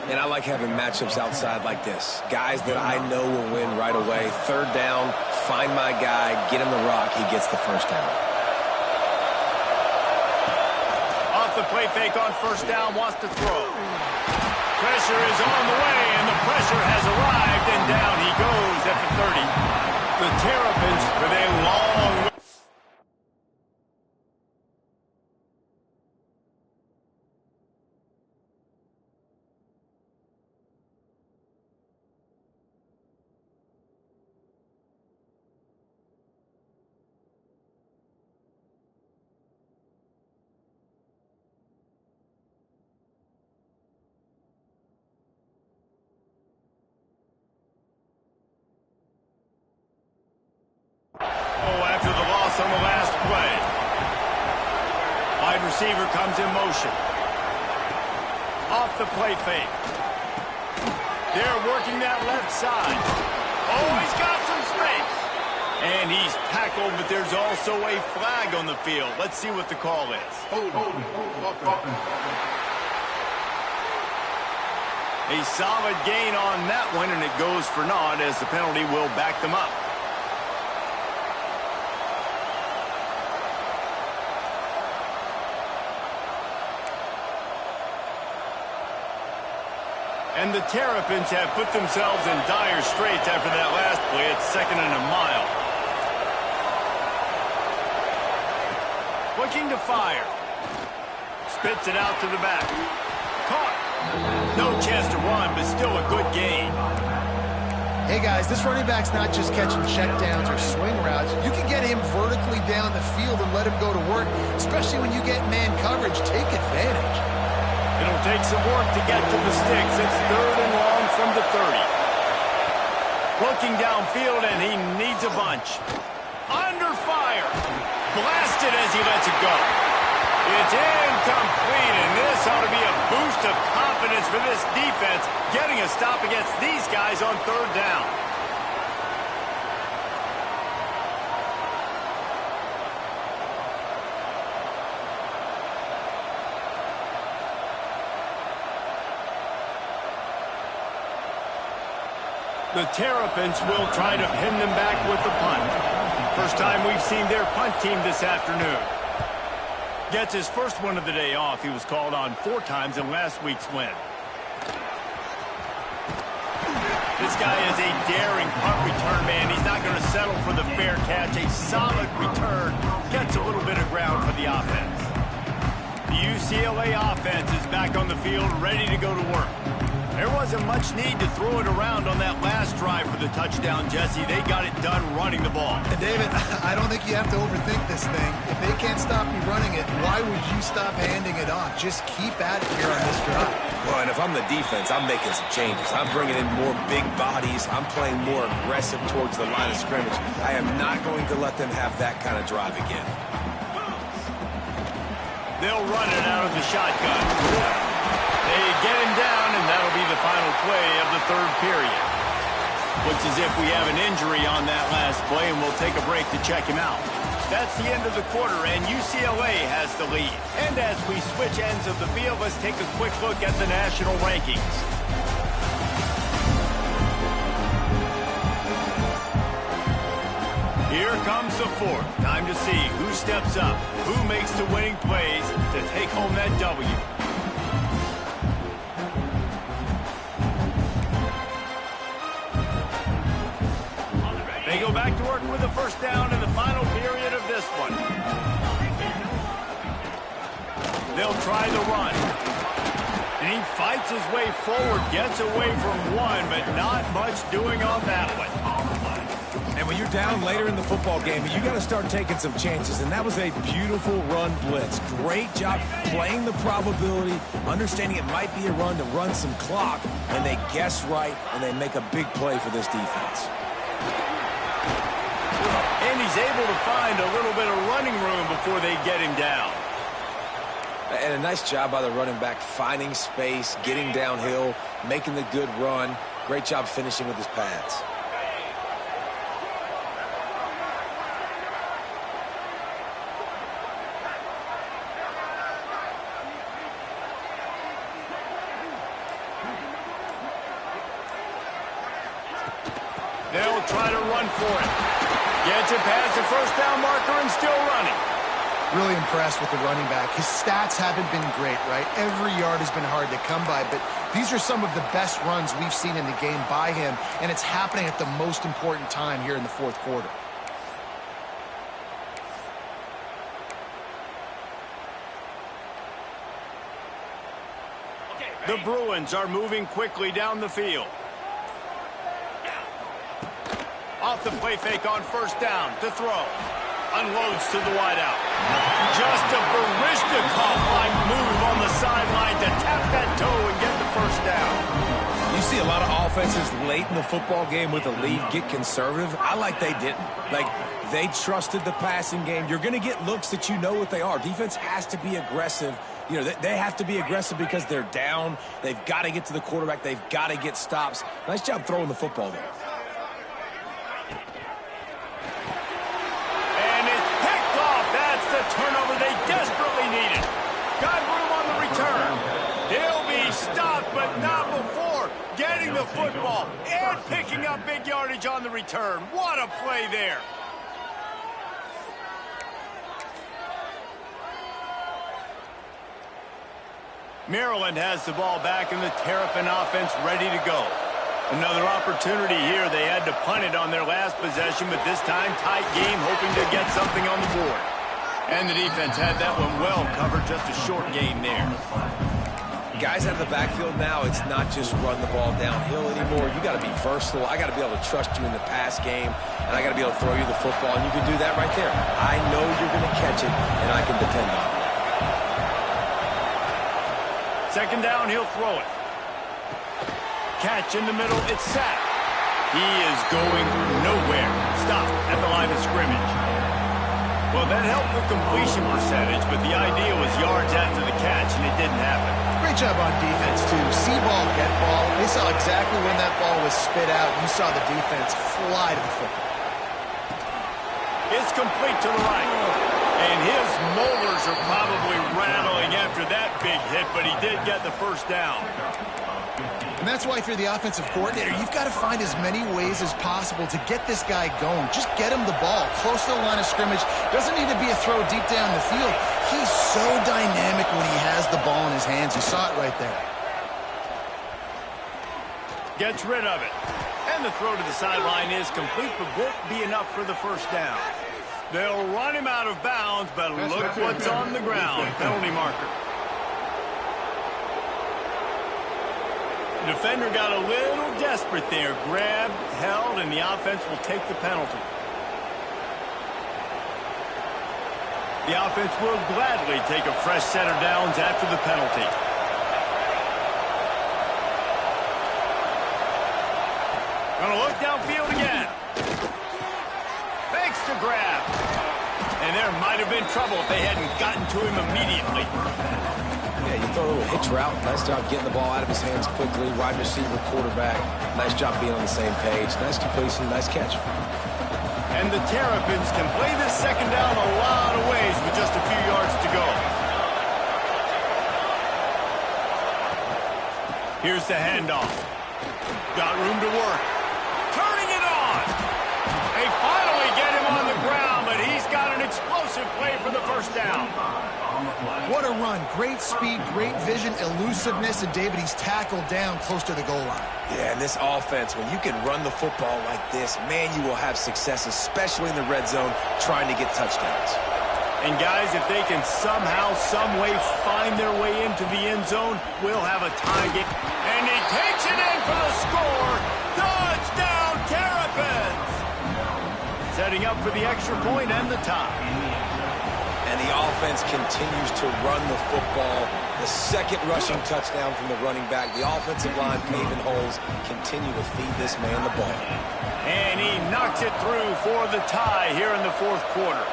B: And I like having matchups outside like this. Guys that I know will win right away. 3rd down, find my guy, get him the rock, he gets the 1st down.
A: Off the play fake on 1st down, wants to throw. Pressure is on the way, and the pressure has arrived, and down he goes at the 30. The Terrapins with a long way. After the loss on the last play. Wide receiver comes in motion. Off the play fake. They're working that left side. Oh, he's got some space. And he's tackled, but there's also a flag on the field. Let's see what the call is. A solid gain on that one, and it goes for naught as the penalty will back them up. And the Terrapins have put themselves in dire straits after that last play. It's 2nd and a mile. Looking to fire. Spits it out to the back. Caught. No chance to run, but still a good gain.
C: Hey, guys, this running back's not just catching checkdowns or swing routes. You can get him vertically down the field and let him go to work, especially when you get man coverage. Take advantage.
A: It'll take some work to get to the sticks. It's 3rd and long from the 30. Looking downfield, and he needs a bunch. Under fire. Blasted as he lets it go. It's incomplete, and this ought to be a boost of confidence for this defense, getting a stop against these guys on 3rd down. The Terrapins will try to pin them back with the punt. First time we've seen their punt team this afternoon. Gets his first one of the day off. He was called on 4 times in last week's win. This guy is a daring punt return man. He's not going to settle for the fair catch. A solid return. Gets a little bit of ground for the offense. The UCLA offense is back on the field, ready to go to work. There wasn't much need to throw it around on that last drive for the touchdown, Jesse. They got it done running the ball.
C: And David, I don't think you have to overthink this thing. If they can't stop you running it, why would you stop handing it off? Just keep at it here on this drive.
B: Well, and if I'm the defense, I'm making some changes. I'm bringing in more big bodies. I'm playing more aggressive towards the line of scrimmage. I am not going to let them have that kind of drive again.
A: They'll run it out of the shotgun. They get him down, and that'll be the final play of the 3rd period. Looks as if we have an injury on that last play, and we'll take a break to check him out. That's the end of the quarter, and UCLA has the lead. And as we switch ends of the field, let's take a quick look at the national rankings. Here comes the 4th. Time to see who steps up, who makes the winning plays to take home that W. They go back to work with the 1st down in the final period of this one. They'll try the run. And he fights his way forward, gets away from one, but not much doing on that one.
B: And when you're down later in the football game, you got to start taking some chances. And that was a beautiful run blitz. Great job playing the probability, understanding it might be a run to run some clock. And they guess right, and they make a big play for this defense.
A: And he's able to find a little bit of running room before they get him down.
B: And a nice job by the running back, finding space, getting downhill, making the good run. Great job finishing with his pads.
A: They'll try to run for it. Gets it past the first down marker and still running.
C: Really impressed with the running back. His stats haven't been great, right? Every yard has been hard to come by, but these are some of the best runs we've seen in the game by him, and it's happening at the most important time here in the fourth quarter.
A: The Bruins are moving quickly down the field. Off the play fake on first down to throw. Unloads to the wideout. Just a Barishnikov-like move on the sideline to tap that toe and get the first down.
B: You see a lot of offenses late in the football game with a lead get conservative. I like they didn't. Like, they trusted the passing game. You're going to get looks that you know what they are. Defense has to be aggressive. You know, they have to be aggressive because they're down. They've got to get to the quarterback. They've got to get stops. Nice job throwing the football there.
A: Turnover they desperately needed. Got room on the return. They'll be stopped, but not before getting the football and picking up big yardage on the return. What a play there. Maryland has the ball back in the Terrapin offense ready to go. Another opportunity here. They had to punt it on their last possession, but this time tight game, hoping to get something on the board. And the defense had that one well covered, just a short gain there.
B: Guys out of the backfield now, it's not just run the ball downhill anymore. You got to be versatile. I got to be able to trust you in the pass game, and I got to be able to throw you the football, and you can do that right there. I know you're going to catch it, and I can depend on it.
A: Second down, he'll throw it. Catch in the middle, it's sacked. He is going nowhere. Stop at the line of scrimmage. Well, that helped the completion percentage, but the idea was yards after the catch, and it didn't happen.
C: Great job on defense, too. See ball, get ball. They saw exactly when that ball was spit out. You saw the defense fly to the football.
A: It's complete to the right. And his molars are probably rattling after that big hit, but he did get the first down.
C: And that's why if you're the offensive coordinator, you've got to find as many ways as possible to get this guy going. Just get him the ball close to the line of scrimmage. Doesn't need to be a throw deep down the field. He's so dynamic when he has the ball in his hands. You saw it right there.
A: Gets rid of it. And the throw to the sideline is complete, but won't be enough for the first down. They'll run him out of bounds, but look what's on the ground. Penalty marker. The defender got a little desperate there. Grabbed, held, and the offense will take the penalty. The offense will gladly take a fresh set of downs after the penalty. Gonna look downfield again. Makes the grab. And there might have been trouble if they hadn't gotten to him immediately.
B: Yeah, you throw a little hitch route. Nice job getting the ball out of his hands quickly. Wide receiver, quarterback. Nice job being on the same page. Nice completion, nice catch.
A: And the Terrapins can play this second down a lot of ways with just a few yards to go. Here's the handoff. Got room to work. Turning it on. They finally get him on the ground, but he's got an explosive play for the first down.
C: What a run. Great speed, great vision, elusiveness, and David, he's tackled down close to the goal line.
B: Yeah, and this offense, when you can run the football like this, man, you will have success, especially in the red zone, trying to get touchdowns.
A: And guys, if they can somehow, some way find their way into the end zone, we'll have a tie game. And he takes it in for the score. Touchdown, Terrapins! Setting up for the extra point and the tie.
B: And the offense continues to run the football. The second rushing touchdown from the running back. The offensive line paving holes. Continue to feed this man the ball.
A: And he knocks it through for the tie here in the fourth quarter.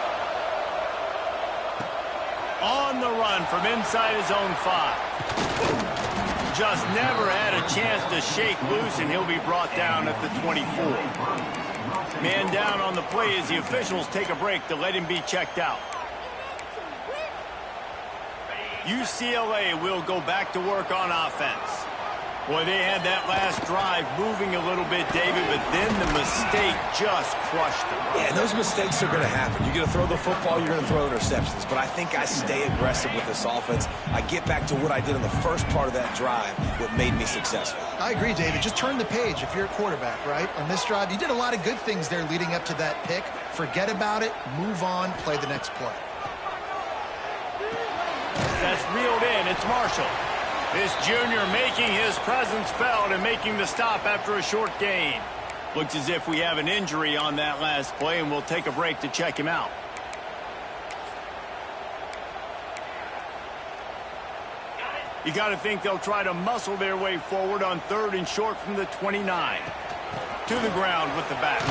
A: On the run from inside his own 5. Just never had a chance to shake loose, and he'll be brought down at the 24. Man down on the play as the officials take a break to let him be checked out. UCLA will go back to work on offense. Boy, they had that last drive moving a little bit, David, but then the mistake just crushed them.
B: Yeah, and those mistakes are going to happen. You're going to throw the football, you're going to throw interceptions. But I think I stay aggressive with this offense. I get back to what I did in the first part of that drive that made me successful.
C: I agree, David. Just turn the page if you're a quarterback, right? On this drive, you did a lot of good things there leading up to that pick. Forget about it, move on, play the next play.
A: That's reeled in. It's Marshall. This junior making his presence felt and making the stop after a short gain. Looks as if we have an injury on that last play, and we'll take a break to check him out. You got to think they'll try to muscle their way forward on 3rd and short from the 29. To the ground with the back.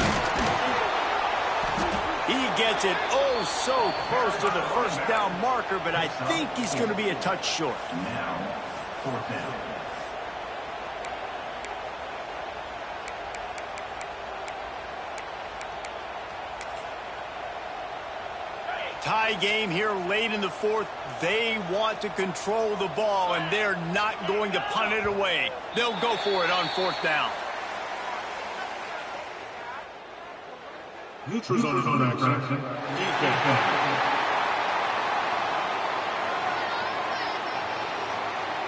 A: He gets it oh so close to the first down marker, but I think he's going to be a touch short.
F: Now, 4th down.
A: Tie game here late in the 4th. They want to control the ball, and they're not going to punt it away. They'll go for it on 4th down.
F: Neutral zone action.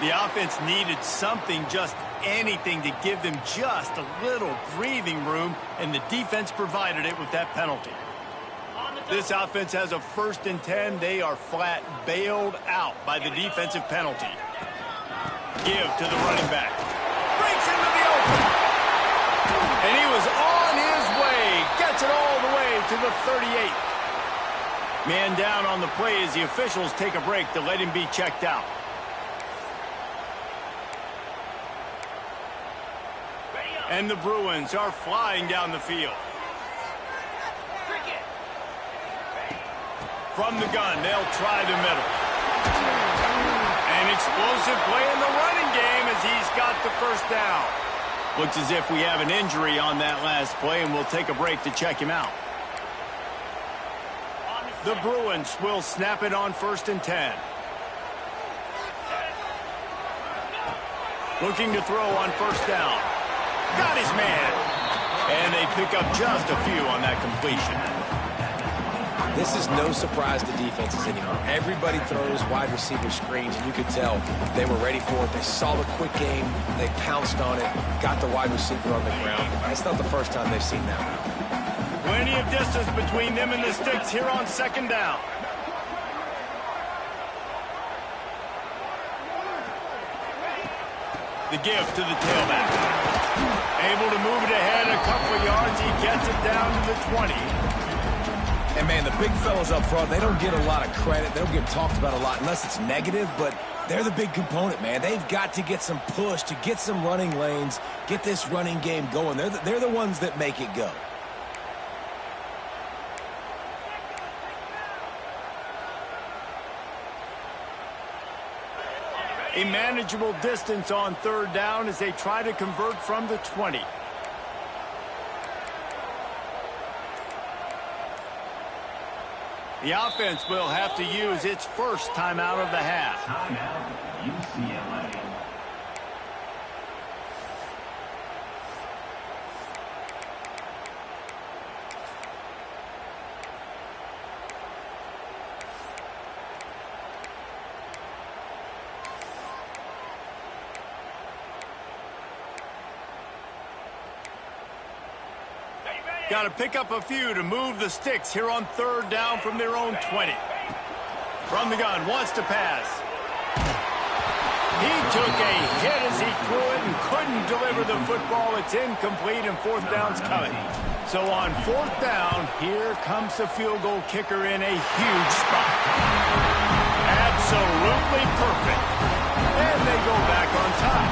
A: The offense needed something, just anything, to give them just a little breathing room, and the defense provided it with that penalty. This offense has a 1st and 10. They are flat bailed out by the defensive penalty. Give to the running back. Breaks into the open. And he was on his way. Gets it all the way to the 38. Man down on the play as the officials take a break to let him be checked out. And the Bruins are flying down the field. From the gun, they'll try the middle. An explosive play in the running game as he's got the first down. Looks as if we have an injury on that last play, and we'll take a break to check him out. The Bruins will snap it on 1st and 10. Looking to throw on 1st down. Got his man. And they pick up just a few on that completion.
B: This is no surprise to defenses anymore. Everybody throws wide receiver screens, and you could tell they were ready for it. They saw the quick game. They pounced on it, got the wide receiver on the ground. It's not the first time they've seen that.
A: Plenty of distance between them and the sticks here on 2nd down. The give to the tailback. Able to move it ahead a couple of yards. He gets it down to the 20.
B: And, man, the big fellas up front, they don't get a lot of credit. They don't get talked about a lot unless it's negative, but they're the big component, man. They've got to get some push to get some running lanes, get this running game going. They're the ones that make it go.
A: A manageable distance on 3rd down as they try to convert from the 20. The offense will have to use its first timeout of the half.
F: Timeout, UCLA.
A: Got to pick up a few to move the sticks here on 3rd down from their own 20. From the gun, wants to pass. He took a hit as he threw it and couldn't deliver the football. It's incomplete, and fourth down's coming. So on fourth down, here comes the field goal kicker in a huge spot. Absolutely perfect. And they go back on top.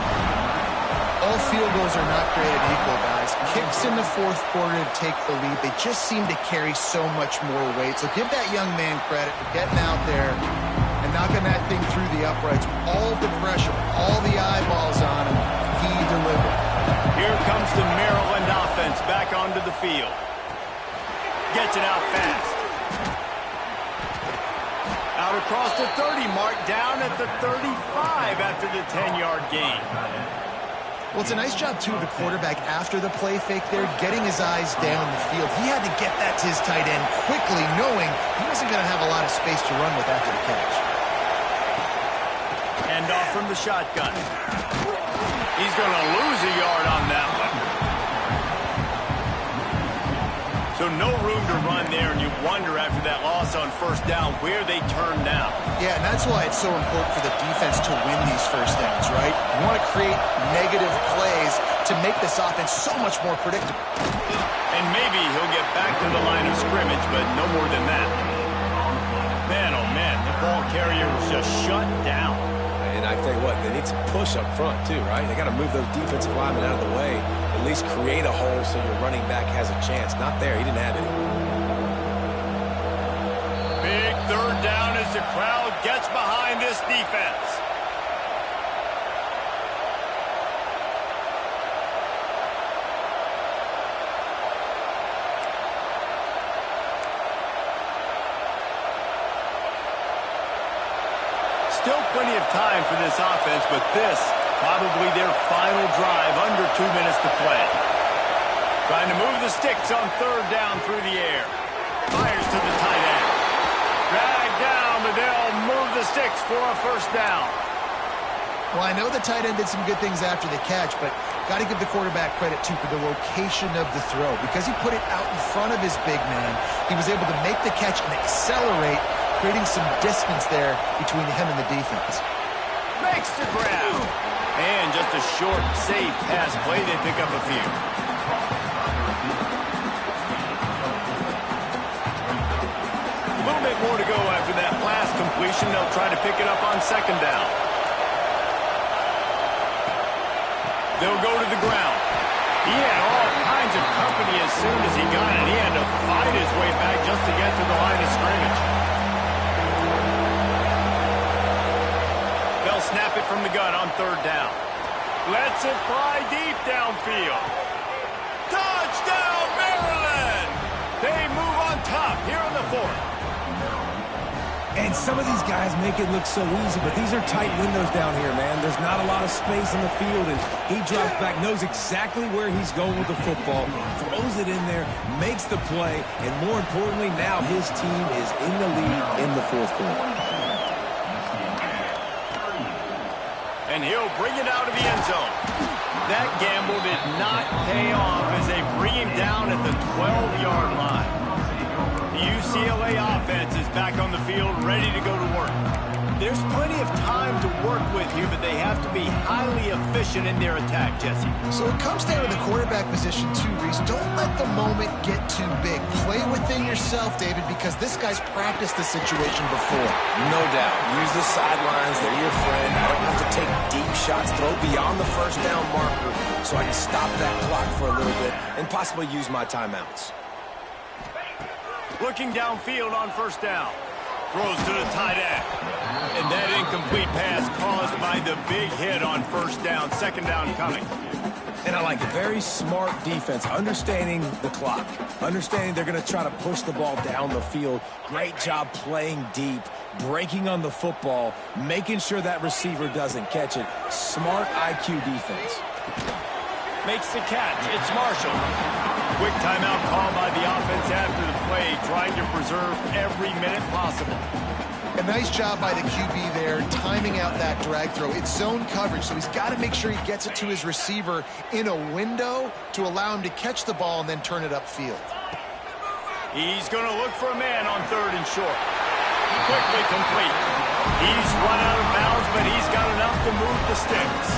C: All field goals are not created equal, guys. Kicks in the fourth quarter to take the lead. They just seem to carry so much more weight. So give that young man credit for getting out there and knocking that thing through the uprights. All the pressure, all the eyeballs on him, he delivered.
A: Here comes the Maryland offense back onto the field. Gets it out fast. Out across the 30 mark, down at the 35 after the 10-yard gain.
C: Well, it's a nice job, too, of the quarterback after the play fake there, getting his eyes down the field. He had to get that to his tight end quickly, knowing he wasn't going to have a lot of space to run with after the catch.
A: Hand off from the shotgun. He's going to lose a yard on that one. So no room to run there, and you wonder after that loss on first down where they turn now.
C: Yeah, and that's why it's so important for the defense to win these first downs, right? You want to create negative plays to make this offense so much more predictable.
A: And maybe he'll get back to the line of scrimmage, but no more than that. Man, oh man, the ball carrier was just shut down.
B: And I tell you what, they need some push up front too, right? They got to move those defensive linemen out of the way, at least create a hole so your running back has a chance. Not there. He didn't have any.
A: Big third down as the crowd gets behind this defense. Still plenty of time for this offense, but this probably their final drive, under 2 minutes to play. Trying to move the sticks on third down through the air. Fires to the tight end. Dragged down, but they'll move the sticks for a first down.
C: Well, I know the tight end did some good things after the catch, but got to give the quarterback credit, too, for the location of the throw. Because he put it out in front of his big man, he was able to make the catch and accelerate, creating some distance there between him and the defense.
A: Makes the grab. And just a short, safe pass play. They pick up a few. A little bit more to go after that last completion. They'll try to pick it up on second down. They'll go to the ground. He had all kinds of company as soon as he got it. He had to fight his way back just to get to the line of scrimmage. They'll snap it from the gun on third down. Lets it fly deep downfield. Touchdown, Maryland! They move on top here in the fourth.
D: And some of these guys make it look so easy, but these are tight windows down here, man. There's not a lot of space in the field, and he drops back, knows exactly where he's going with the football, throws it in there, makes the play, and more importantly, now his team is in the lead in the fourth quarter.
A: And he'll bring it out of the end zone. That gamble did not pay off as they bring him down at the 12-yard line. The UCLA offense is back on the field, ready to go to work. There's plenty of time to work with here, but they have to be highly efficient in their attack, Jesse.
C: So it comes down to the quarterback position, too, Reese. Don't let the moment get too big. Play within yourself, David, because this guy's practiced the situation before.
B: No doubt. Use the sidelines. They're your friend. I don't have to take deep shots. Throw beyond the first down marker so I can stop that clock for a little bit and possibly use my timeouts.
A: Looking downfield on first down. Throws to the tight end. And that incomplete pass caused by the big hit on first down. Second down coming.
B: And I like it. Very smart defense. Understanding the clock. Understanding they're going to try to push the ball down the field. Great job playing deep. Breaking on the football. Making sure that receiver doesn't catch it. Smart IQ defense.
A: Makes the catch. It's Marshall. Quick timeout call by the offense after the play, trying to preserve every minute possible.
C: A nice job by the QB there, timing out that drag throw. It's zone coverage, so he's got to make sure he gets it to his receiver in a window to allow him to catch the ball and then turn it upfield.
A: He's going to look for a man on third and short. Quickly complete. He's run out of bounds, but he's got enough to move the sticks.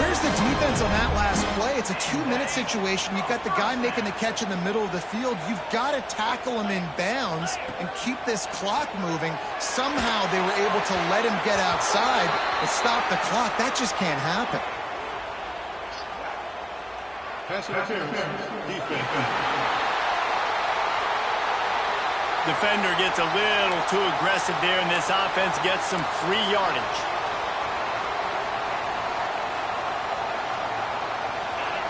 C: Where's the defense on that last play? It's a 2-minute situation. You've got the guy making the catch in the middle of the field. You've got to tackle him in bounds and keep this clock moving. Somehow they were able to let him get outside and stop the clock. That just can't happen.
F: Pass interference. Defense.
A: Defender gets a little too aggressive there, and this offense gets some free yardage.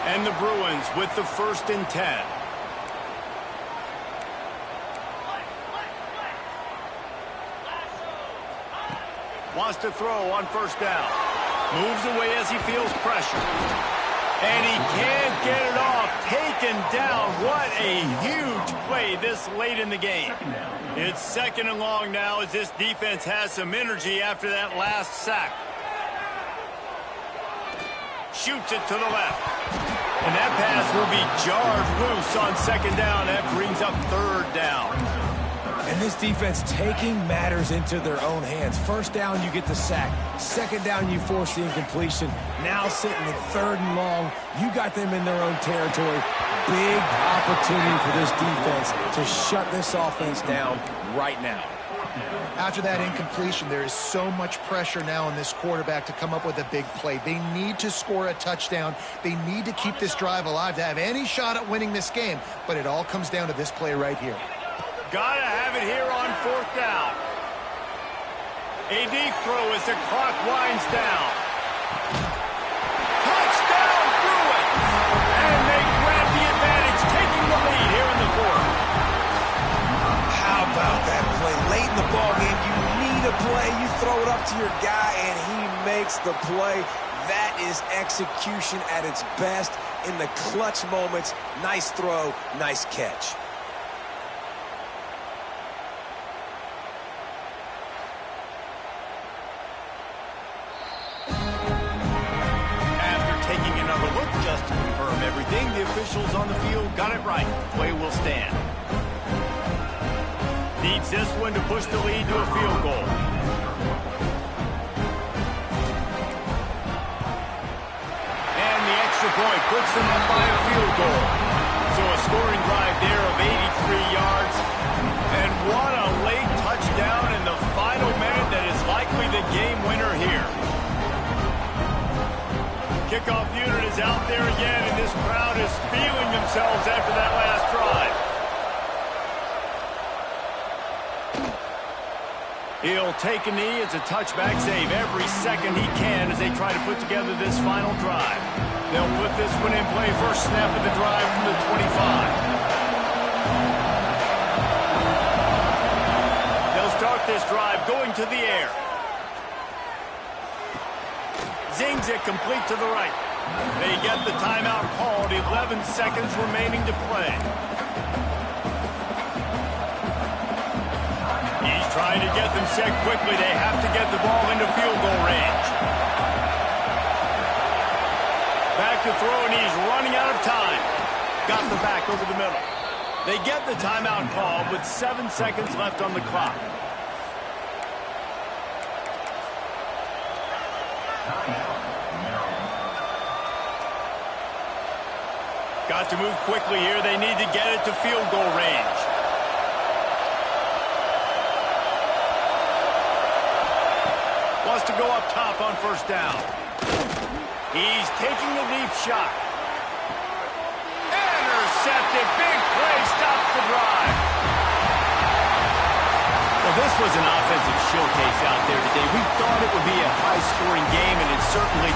A: And the Bruins with the 1st and 10. Wants to throw on 1st down. Moves away as he feels pressure. And he can't get it off. Taken down. What a huge play this late in the game. It's 2nd and long now as this defense has some energy after that last sack. Shoots it to the left. And that pass will be jarred loose on 2nd down. That brings up 3rd down.
B: And this defense taking matters into their own hands. 1st down, you get the sack. 2nd down, you force the incompletion. Now sitting at 3rd and long, you got them in their own territory. Big opportunity for this defense to shut this offense down right now.
C: After that incompletion, there is so much pressure now on this quarterback to come up with a big play. They need to score a touchdown. They need to keep this drive alive to have any shot at winning this game. But it all comes down to this play right here.
A: Gotta have it here on 4th down. A deep throw as the clock winds down. Touchdown, Bruins! And they grab the advantage, taking the lead here in the 4th.
B: How about that play? Late in the ball game, you need a play. You throw it up to your guy, and he makes the play. That is execution at its best in the clutch moments. Nice throw, nice catch.
A: Just to confirm everything, the officials on the field got it right. Play will stand. Needs this one to push the lead to a field goal. And the extra point puts them up by a field goal. So a scoring drive there of 83 yards. And what a late touchdown in the final minute that is likely the game winner here. Kickoff unit is out there again, and this crowd is feeling themselves after that last drive. He'll take a knee. It's a touchback save every second he can as they try to put together this final drive. They'll put this one in play. First snap of the drive from the 25. They'll start this drive going to the air. Zings it complete to the right. They get the timeout called. 11 seconds remaining to play. He's trying to get them set quickly. They have to get the ball into field goal range. Back to throw, and he's running out of time. Got the back over the middle. They get the timeout called with 7 seconds left on the clock. Got to move quickly here. They need to get it to field goal range. Wants to go up top on 1st down. He's taking the deep shot. Intercepted. Big play. Stops the drive. Well, this was an offensive showcase out there today. We thought it would be a high-scoring game, and it certainly